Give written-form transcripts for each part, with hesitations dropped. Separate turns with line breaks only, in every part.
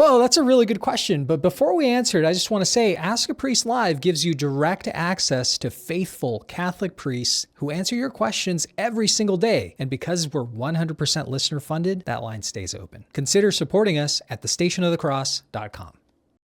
Well, that's a really good question. But before we answer it, I just want to say Ask a Priest Live gives you direct access to faithful Catholic priests who answer your questions every single day. And because we're 100% listener funded, that line stays open. Consider supporting us at thestationofthecross.com.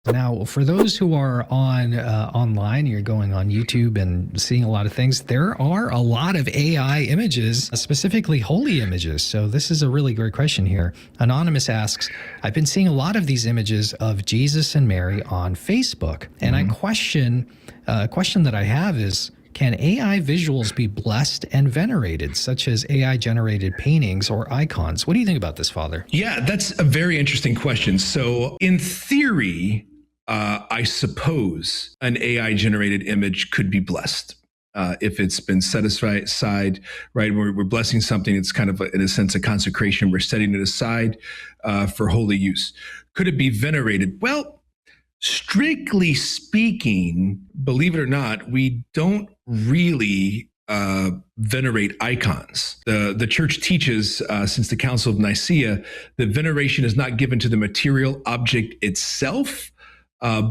Now, for those who are online, you're going on YouTube and seeing a lot of things, there are a lot of AI images, specifically holy images. So this is a really great question here. Anonymous asks, I've been seeing a lot of these images of Jesus and Mary on Facebook. And a question that I have is, can AI visuals be blessed and venerated, such as AI-generated paintings or icons? What do you think about this, Father?
Yeah, that's a very interesting question. So in theory, I suppose an AI-generated image could be blessed if it's been set aside, right? We're blessing something. It's kind of, in a sense, a consecration. We're setting it aside for holy use. Could it be venerated? Well, strictly speaking, believe it or not, we don't really venerate icons. The church teaches since the Council of Nicaea that veneration is not given to the material object itself,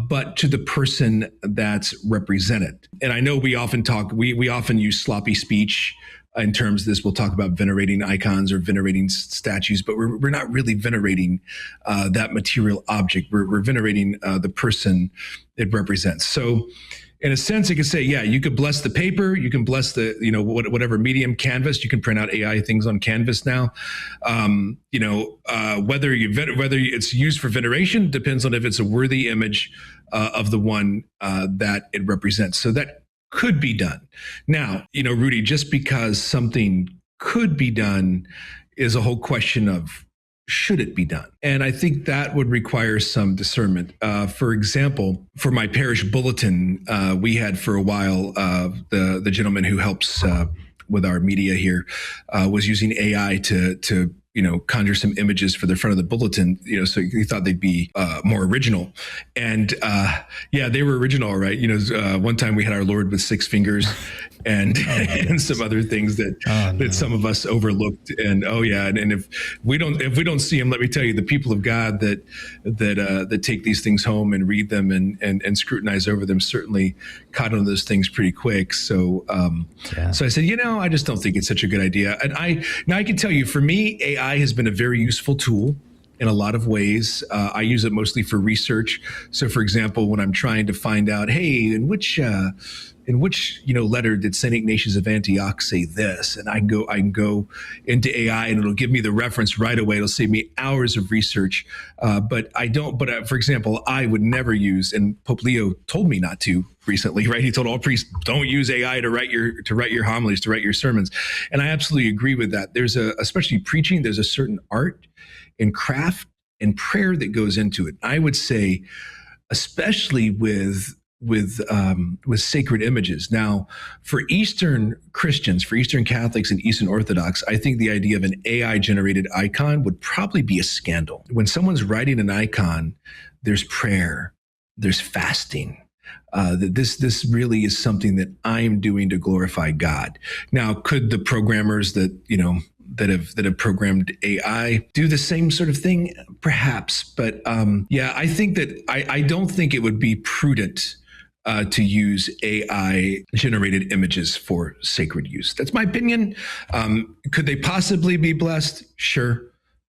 but to the person that's represented. And I know we often we often use sloppy speech in terms of this. We'll talk about venerating icons or venerating statues, but we're not really venerating that material object. We're venerating the person it represents. So in a sense, you could say, yeah, you could bless the paper, you can bless the, whatever medium, canvas. You can print out AI things on canvas now. Whether it's used for veneration depends on if it's a worthy image of the one that it represents. So that could be done. Now, Rudy, just because something could be done is a whole question of, should it be done? And I think that would require some discernment. For example, for my parish bulletin, we had for a while, the gentleman who helps with our media here was using AI to conjure some images for the front of the bulletin, so he thought they'd be more original. And yeah, they were original, all right. One time we had our Lord with 6 fingers and and some other things that some of us overlooked. And and if we don't see him, let me tell you, the people of God that take these things home and read them and scrutinize over them certainly caught on those things pretty quick. So so I said, I just don't think it's such a good idea. And I can tell you, for me, AI has been a very useful tool in a lot of ways. I use it mostly for research. So, for example, when I'm trying to find out, hey, in which letter did St. Ignatius of Antioch say this? And I can go into AI and it'll give me the reference right away. It'll save me hours of research. But for example, I would never use, and Pope Leo told me not to recently, right? He told all priests, don't use AI to write your homilies, to write your sermons. And I absolutely agree with that. Especially preaching, there's a certain art and craft and prayer that goes into it. I would say, especially with sacred images. Now, for Eastern Christians, for Eastern Catholics and Eastern Orthodox, I think the idea of an AI-generated icon would probably be a scandal. When someone's writing an icon, there's prayer, there's fasting. This really is something that I'm doing to glorify God. Now, could the programmers that have programmed AI do the same sort of thing? Perhaps, but I think that I don't think it would be prudent to use AI-generated images for sacred use. That's my opinion. Could they possibly be blessed? Sure.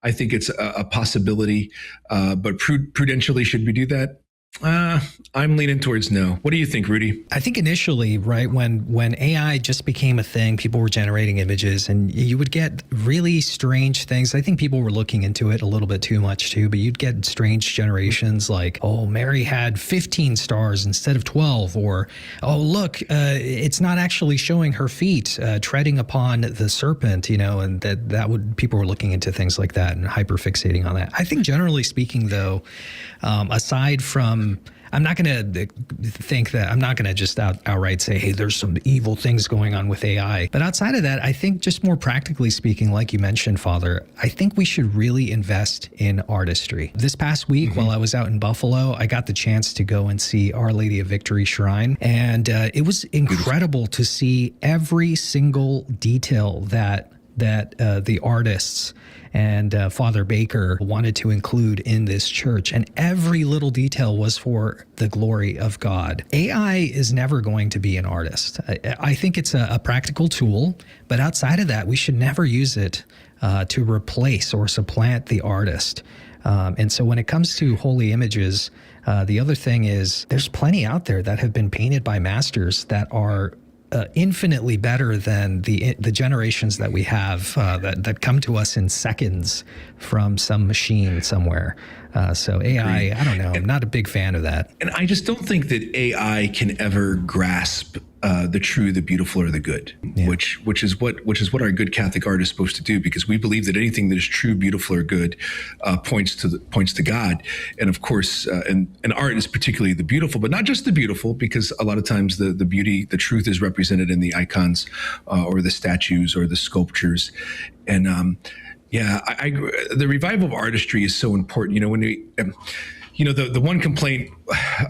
I think it's a possibility, but prudentially, should we do that? I'm leaning towards no. What do you think, Rudy?
I think initially, right, when AI just became a thing, people were generating images and you would get really strange things. I think people were looking into it a little bit too much too, but you'd get strange generations like, oh, Mary had 15 stars instead of 12, or, oh, look, it's not actually showing her feet treading upon the serpent, and people were looking into things like that and hyperfixating on that. I think generally speaking, though, aside from, I'm not going to just outright say, hey, there's some evil things going on with AI. But outside of that, I think just more practically speaking, like you mentioned, Father, I think we should really invest in artistry. This past week, while I was out in Buffalo, I got the chance to go and see Our Lady of Victory Shrine. And it was incredible to see every single detail that that the artists and Father Baker wanted to include in this church. And every little detail was for the glory of God. AI is never going to be an artist. I think it's a practical tool, but outside of that, we should never use it to replace or supplant the artist. And so when it comes to holy images, the other thing is there's plenty out there that have been painted by masters that are infinitely better than the generations that we have that come to us in seconds from some machine somewhere. So AI, I don't know. I'm not a big fan of that.
And I just don't think that AI can ever grasp the true, the beautiful, or the good, which is what our good Catholic art is supposed to do, because we believe that anything that is true, beautiful, or good points to God. And of course, and art is particularly the beautiful, but not just the beautiful, because a lot of times the beauty, the truth is represented in the icons or the statues or the sculptures. And the revival of artistry is so important. The one complaint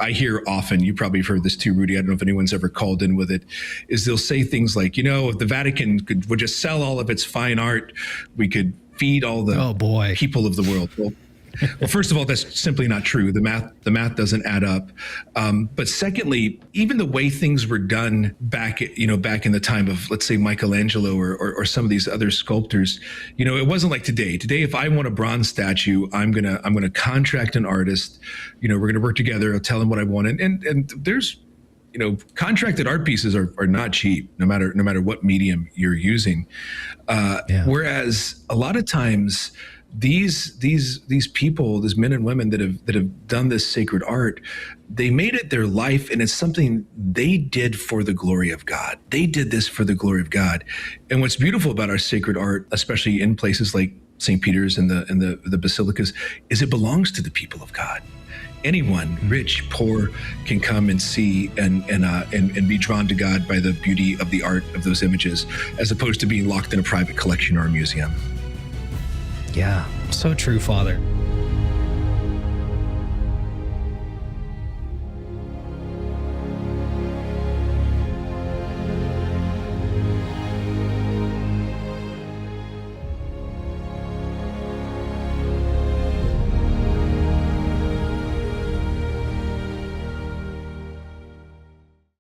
I hear often, you probably have heard this too, Rudy, I don't know if anyone's ever called in with it, is they'll say things like, if the Vatican would just sell all of its fine art, we could feed all the people of the world. Well, first of all, that's simply not true. The math doesn't add up. But secondly, even the way things were done back in the time of, let's say, Michelangelo or some of these other sculptors, it wasn't like today. Today, if I want a bronze statue, I'm gonna contract an artist. We're gonna work together. I'll tell him what I want, and there's contracted art pieces are not cheap, no matter what medium you're using. Whereas a lot of times, these people, these men and women that have done this sacred art, they made it their life, and it's something they did for the glory of God. They did this for the glory of God. And what's beautiful about our sacred art, especially in places like St. Peter's and the basilicas, is it belongs to the people of God. Anyone, rich, poor, can come and see and be drawn to God by the beauty of the art of those images, as opposed to being locked in a private collection or a museum.
Yeah, so true, Father.